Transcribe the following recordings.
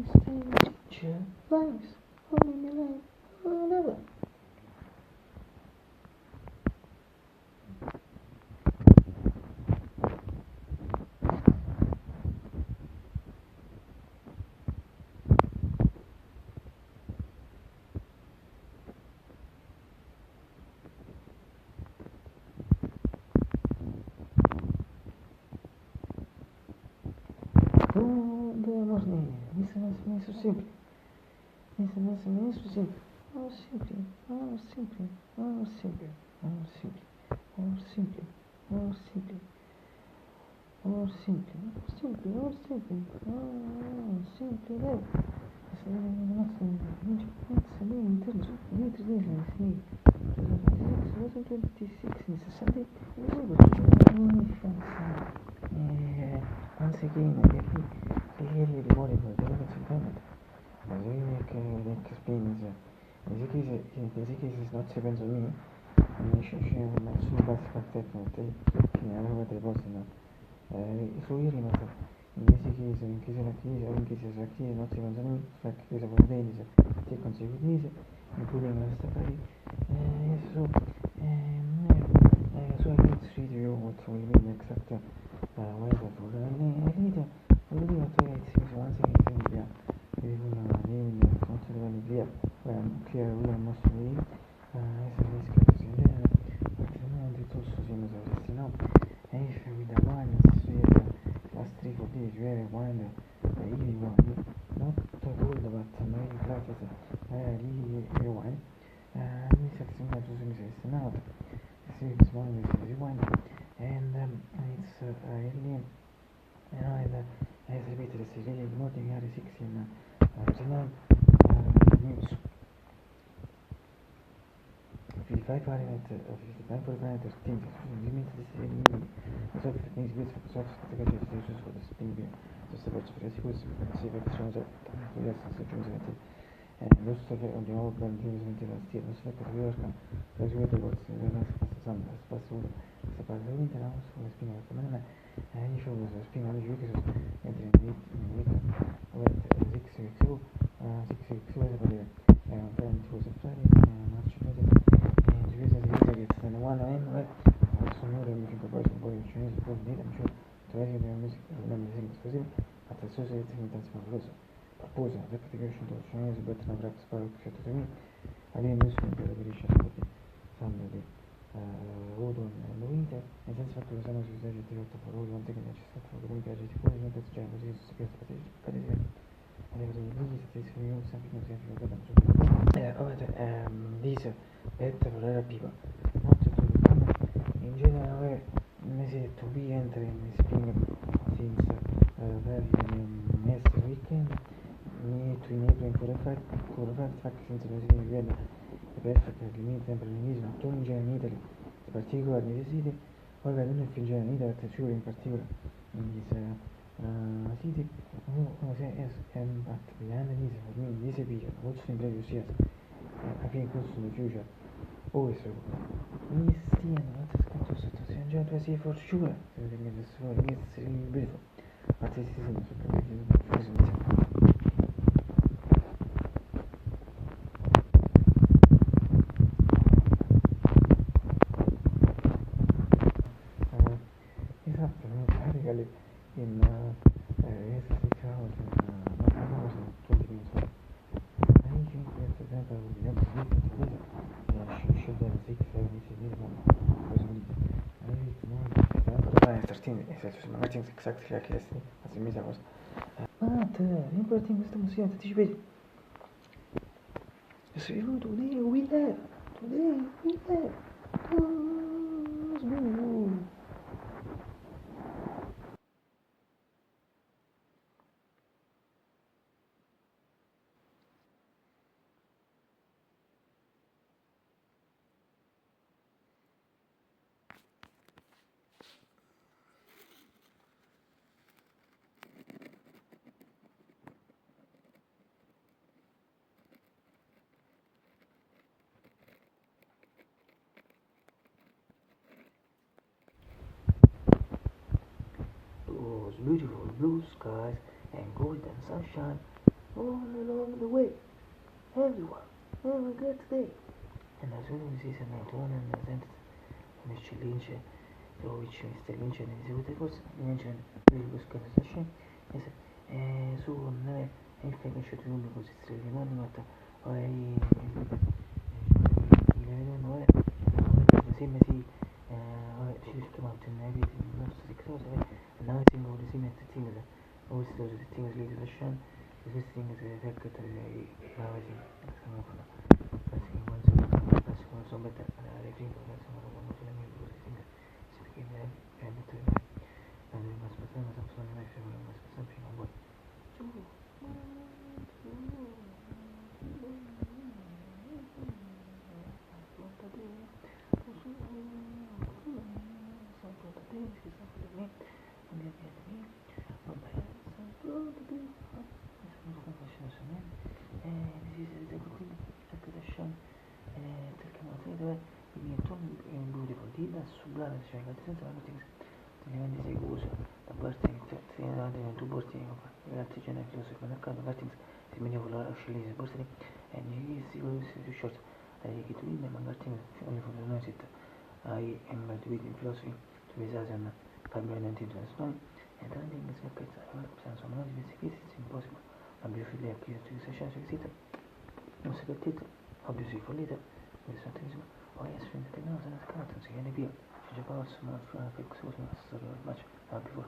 teacher, lives, holding me life, forever. Да, можно и Мисс Симпли. Мисс Симпли. Oh, simply, oh, simply, oh, simply, oh, simply, oh, simply, oh, simply, oh, simply, simply, oh, simply, oh, simply, lei. Once again, I hear you worried about the limits of payment. As we make explains, in this case is not depends on me. And she not soon best effectively, I know what they both know. Su erinevate ingliskeelse ning inglise keele not depends on me, rääkida teenise, consecutive ning kuningaste päri. So I can't read you what will mean except whether for the leader, once again, yeah. Via clear must be now if with the one last 3-4 days very wine really one not cold but maybe practice really wine we said some now this one is wine and it's really as repeated it's really morning at 6 in news 55 Fahrenheit 59 for Fahrenheit 13 limits this so things good for the gadget uses for the spin beer just about to press was see if it shows up yes and most of it on the old brand news until last year most of the viewers can graduate what's the last sun as possible so by the winter house was spin out the man and he was spin on the weeks entering the week with 6 weeks ago 6 weeks ago apparently it was a Friday March 20 and the reason it's the one anyway so know that we can provide some body trainers for need I'm sure to raise their music music exclusive at the associated intense proposal repetition to trainers but not practice for to me alleen usun peale Grisha somebody Voodoo and Louisa and sense fatto che sono sui seri di otto per ora anche che c'è stato come piace di poi non c'è così su che sta these better for people not to become in general mese to be entering spring since very next weekend need to enable for a fact since the weekend the perfect limit temperament not in Italy in particular in the city or I don't know if in general either sure in particular in this city yes but behind this for me this period also in previous years I think also in the future always mi stiano scritto sotto se già si for sure it's really beautiful but this isn't esatto pratically in yes 6 hours in not 1 hours and 20 minutes I think that's the example of the other week should have 6 7 minutes because we I think more 13 I think exactly like yesterday as in hours but important questa musica ti vedi so today we have those beautiful blue skies and golden sunshine all along the way. Everyone, have a good day. En azul zi se mentonen en zent Mr. Lynch, which Mr. Lynch and his executives mentioned previous conversation is su ne infine should be posizione nota oi non è così mesi ci chiamato in evi non so se cosa now thing of the thing things also the things leadership this thing is effect now I think sono so better I think that's one of the things si chiede è molto bene ma aspetta ma sto pensando ma sto pensando un po' sublime cioè che senza la notizie diventi sicuro da parte di tu porti grazie genere filosofico nel caso grazie si meglio volare uscire porti e ne si vuole si short che tu mi magari ogni foto non esiste hai in mezzo di filosofi tu mi sai una February 1929 and then in this book it's senso non di questi è impossibile la biofilea che tu sei scelto esiste non si capite obviously follite questo attivismo o è sfidante no se ne scatta si viene via c'è già ma fix was una storia much before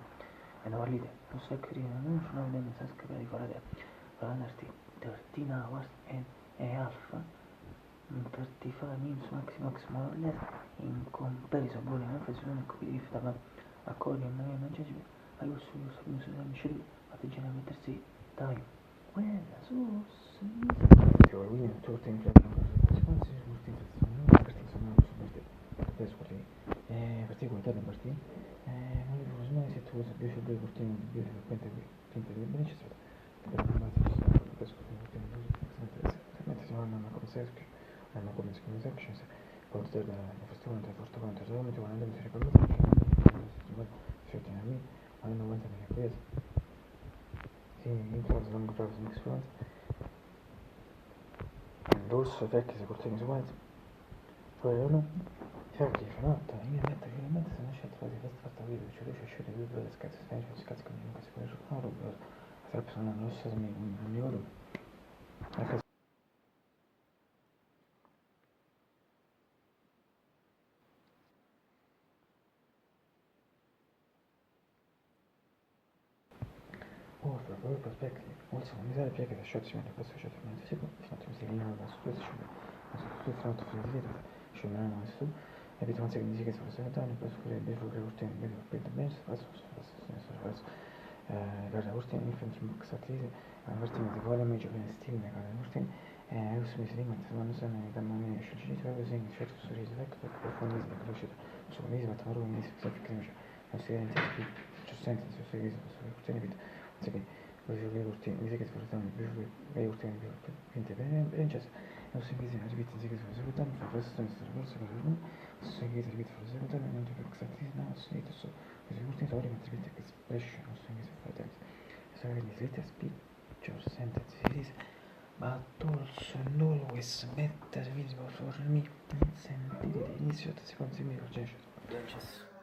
and our leader who secretary non sono bene senza capire fare anarti 13 hours and a half 35 minutes max more or less in comparison with an emphasis if the according to my judgment I also use a music and should at the general mettersi time well so quindi tutto in conseguenza sono particolari particolari non li furono mai se tu usi più sul cortino di più frequente finta di beneficio per la base mentre si vanno come section hanno come sections poi da festival da forte quanto solamente quando mi si ricorda certi anni hanno avuto delle prese sì influenza long travel experience dorso vecchi se cortini sequenze poi uno cerchi fanata immediatamente se non c'è trovato questa fatta video cioè riesce a scegliere due delle scazze specie scazze con una sequenza su faro la persona non so se mi oro anche for our perspective also مثال بشكل الشخص من القصة شخص من التسيبه في تمثيلين على سويس سويس رات في الزيادة شو من أنا أسلو أبي تمسك نيجي كذا بس هذا أنا بس كل بيفرق الورتين بيد بينس بس guarda urtin infant maqsadliyda urtin degole major stil nagala urtin usmi slimat manusana gamani shujit wa zin shut suri zvek profundiz da kloshit suniz va tamaru nis ksak kremja nasien tespit чувствуете все серьезно urtin bit tsaki vojuli urtin nizeket urtin bivli urtin binte benches usingizin arbit nizeket urtin fafastan urtin usingizin arbit urtin and ksatis na usingizin so urtin tori arbit expression usingizin urtin so nizeket picture sentence series but also and always better visible for me sentire l'inizio da secondo me processo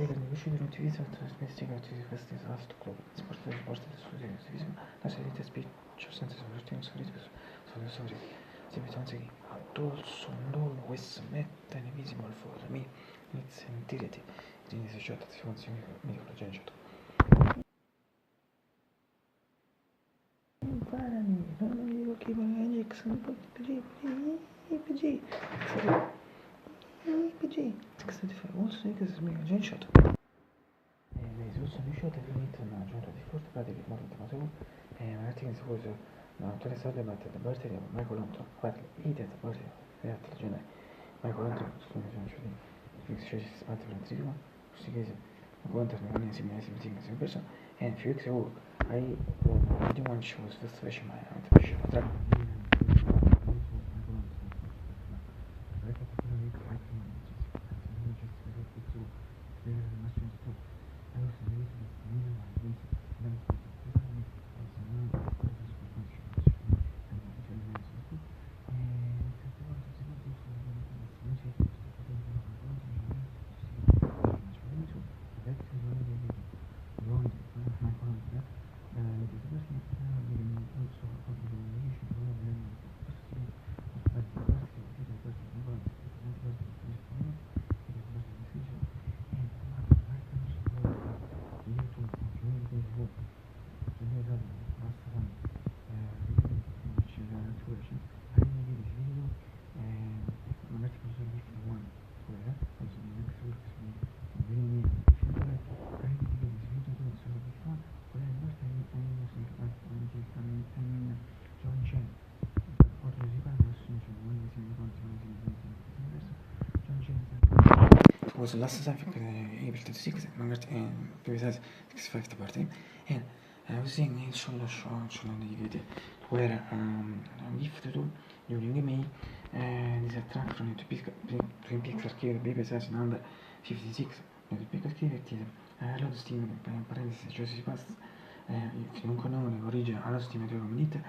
Legacy uscito utilizza trasmesticati di questi soft club, sport del studio di televisione, la serie di speech senza soprattutto sulle storie. Si pensa che addosso non questo mette invisible for me, inizia a dirti, quindi si c'è si funziona microgenerato. Imparami, non dico che magari X, PG, PG, 65, also because microgenerato. Le istruzioni uscite all'interno una giornata di forte pratica di molto motivo e magari si può autorizzare le batte da parte di Michael Anton, guarda, i da parte di altri generi. Michael Anton, sono di fix sistemati per il tritico, questi casi, quanto ne vanno insieme in persona, e in fix o hai di one show su questo fece mai, non ti piace tra. Was the last time able to see besides 65 the party and I was seeing in sulla di video where if to do during me this track from Twin Peaks archive baby size number 56 Twin Peaks archive allo steam parentesi cioè si passa if non conoscono l'origine allo steam di come dite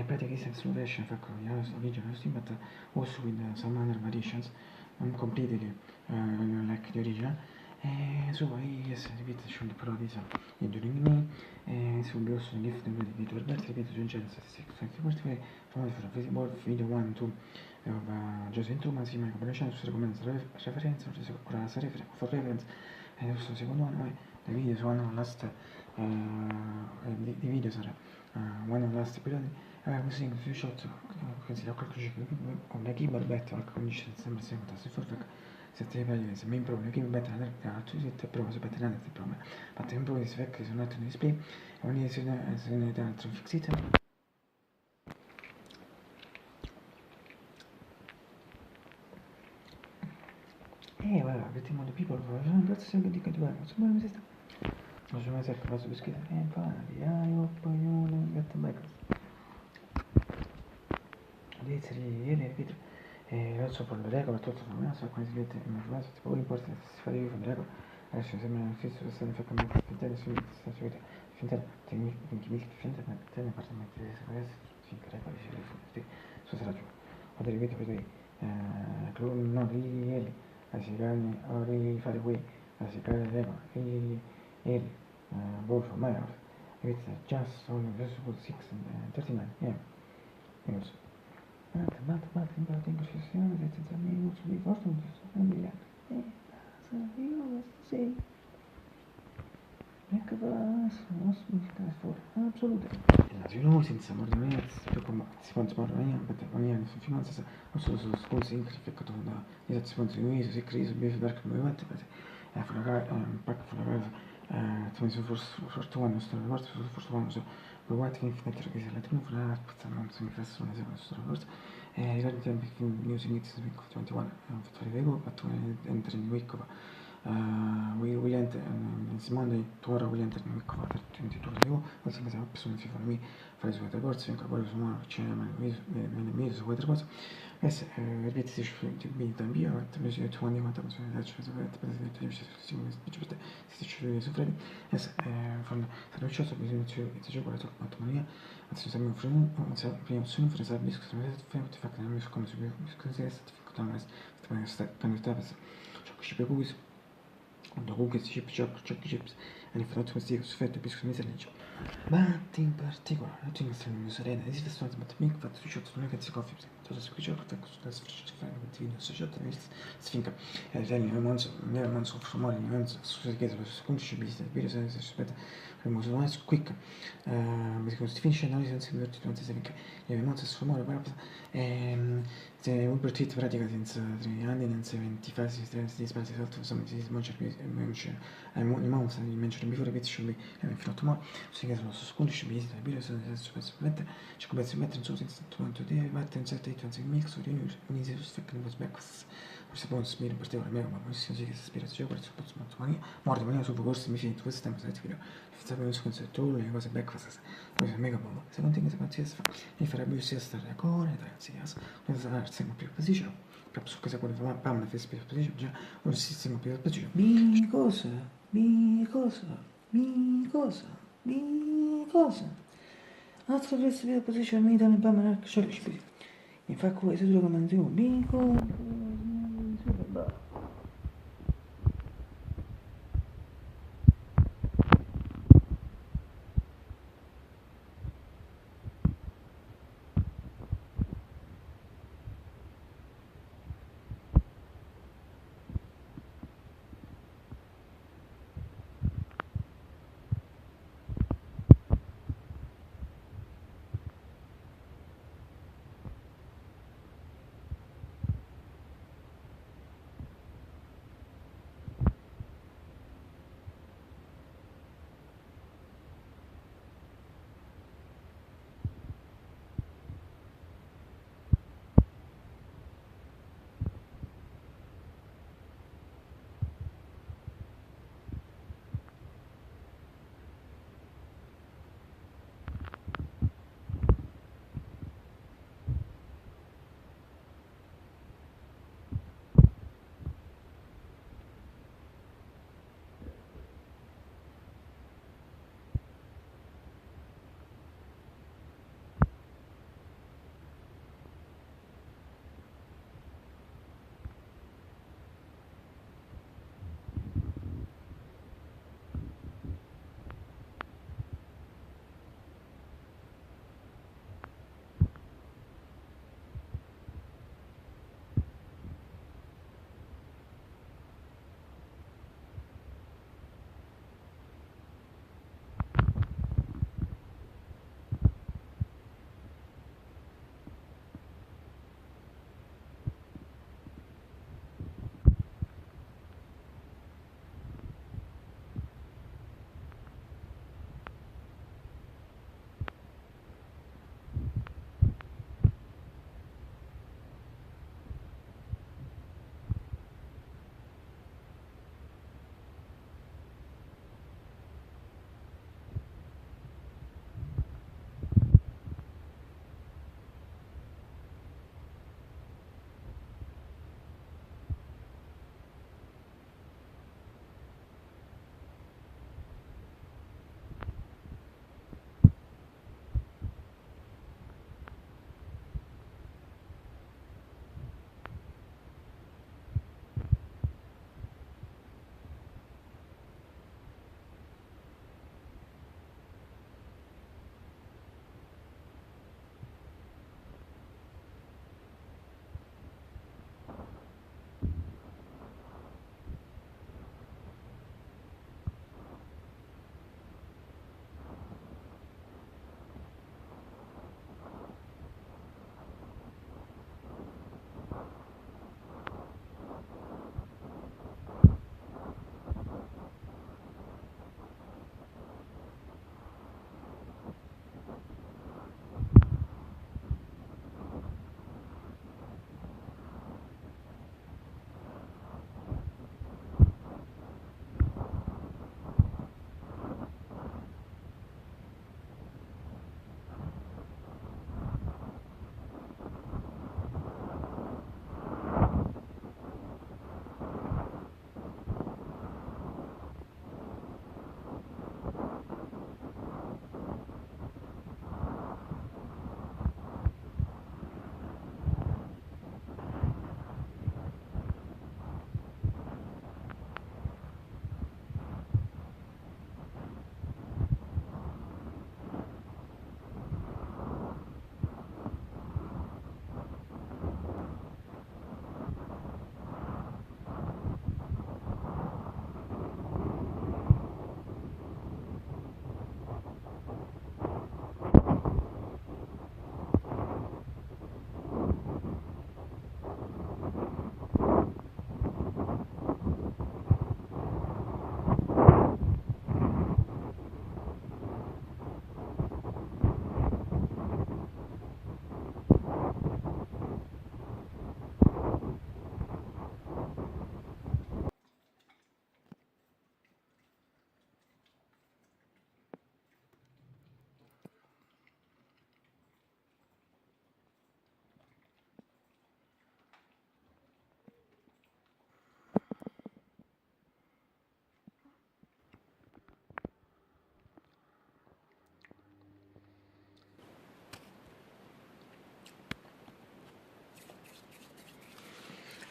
pratically solution fa con l'origine allo steam but also with some other variations completely like the original. So yes, repeat should produce during me. So we also give them the video Roberto ripeto giù in genere statistics. Questo è famoso per visible video 1 2 of Joseph Thomas in collaboration su recommends referenza ora la for reference questo secondo anno the videos one of last the videos are one of last periodi così few shots considera qualche con la keyboard battle con 15 sembra sia fantastico for C'était pas les main problem qui me battent à tout c'est problème c'est pas tellement de problème pas tempo is fait que sono un display on est sur un altro fixite voilà vediamo le people grazie sempre di continuare insomma mi sta non so mai se cosa bischietta io poi non gatto back ieri ripeto non so per le regole tutto non so come si vede in mezzo tipo l'importante si fa di con le regole adesso sembra un fisso che stanno facendo finta su sta su finta tecnici finta ma te ne parte mettere se adesso finta regole si su sarà giù o ripeto per no ieri si cani ora fare qui si cani le regole ieri both of my house it's just only visible 6 and 39 yeah minutes Mate, imparate in professione, senza amici, di forza, non so, famiglia. Io sì. Ecco, non significa fuori, assolutamente. Nazione senza morire, si può morire, perché non si finanza, non solo su scuole, in certificato da esazione di Luisa, si crisi, bife, perché non mi perché pacca fuori la casa, tu mi sono fortunato, non sto ricordo, sono fortunato, so, poi guarda che infatti che si è la trionfa, non sono ingresso, non so, ricordo, ricordo tempi che news inizia su 21, fatto vedo, fatto entrare in week, we enter it's Monday tomorrow we enter in week 22 ago also because I'm personally for me fare su weather boards anche poi su una c'è nel su weather boards yes ripetici di via mi si tu anni quanto sono da cioè per esempio io si ci su freddi yes from the which also bisogna ci gioco la tua autonomia anzi siamo prima sono fresa disco sono fatto fatto nel mio come su così è stato fatto una sta ciò che ci preoccupa Und auch jetzt Chip, Chocolate chips, eine Vernotung die Sfette bis zum Italien. Ma in particolare, la tua storia mia sorella, esiste storia ma mi fatto di shot non è che si coffee, to se scuccio per questo sfreccio fare un video su shot mi sfinca. E già mi non so formare, non so su che so conosci business, video se aspetta, abbiamo usato una quick. Mi si finisce l'analisi senza divertirti, non si sa finché. E non so formare, se un partito pratica senza 3 anni, non si 20 fasi, si spazio salto, insomma, si smoncia, il mouse, di mencionare before che ci mi fatto male. Sì, sono su 11 mesi, da bere, sono specialmente, ci come si mette in solo senza tanto di mettere in certi transi mix o riunire, unire su specchi in backwards. Forse poi non si mira in particolare, ma non si che si ispira a giocare, si può smonto mania, morte mania su corsi mi finito questo tempo, sai, video, fissare un concetto, le cose backwards, poi è mega bomba. Se non ti che si fa, mi farebbe sia stare a core, ragazzi, non sarà sempre più posizione, proprio su cosa quando fa una festa più posizione, già, un sistema più posizione. Mi cosa? Mi cosa? Mi cosa? Mi cosa? Altro festa più posizione, mi dà un po' di marca, infatti questo è quello che mangiamo, mi cosa? Super,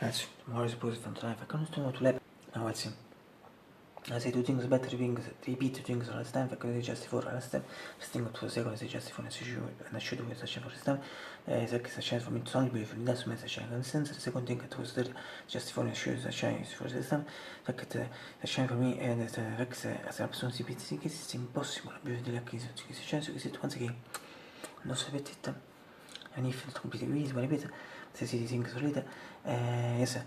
That's more is positive and life. I can't do to lab. Now let's see. I say two things better things, repeat two things last time, perché si justify last time, stingo tu secolo si justify nel sicuro, nasce due sta for time, se che sta for me to only be for that's me sta nel senso, the second thing to still justify nel sicuro sta for system, perché sta for me and the perché se la persona si pizzi che è impossibile, bisogna dire che si c'è che si pensa che non sapete and if it's completely easy, ma ripeto, se si think solita, yes.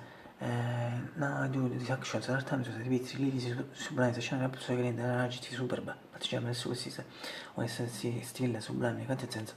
No, dude, these actions are times that repeats really sublime sezione la persona che rende la GT superba, particolarmente su questi o essersi stile sublime, quanto senso.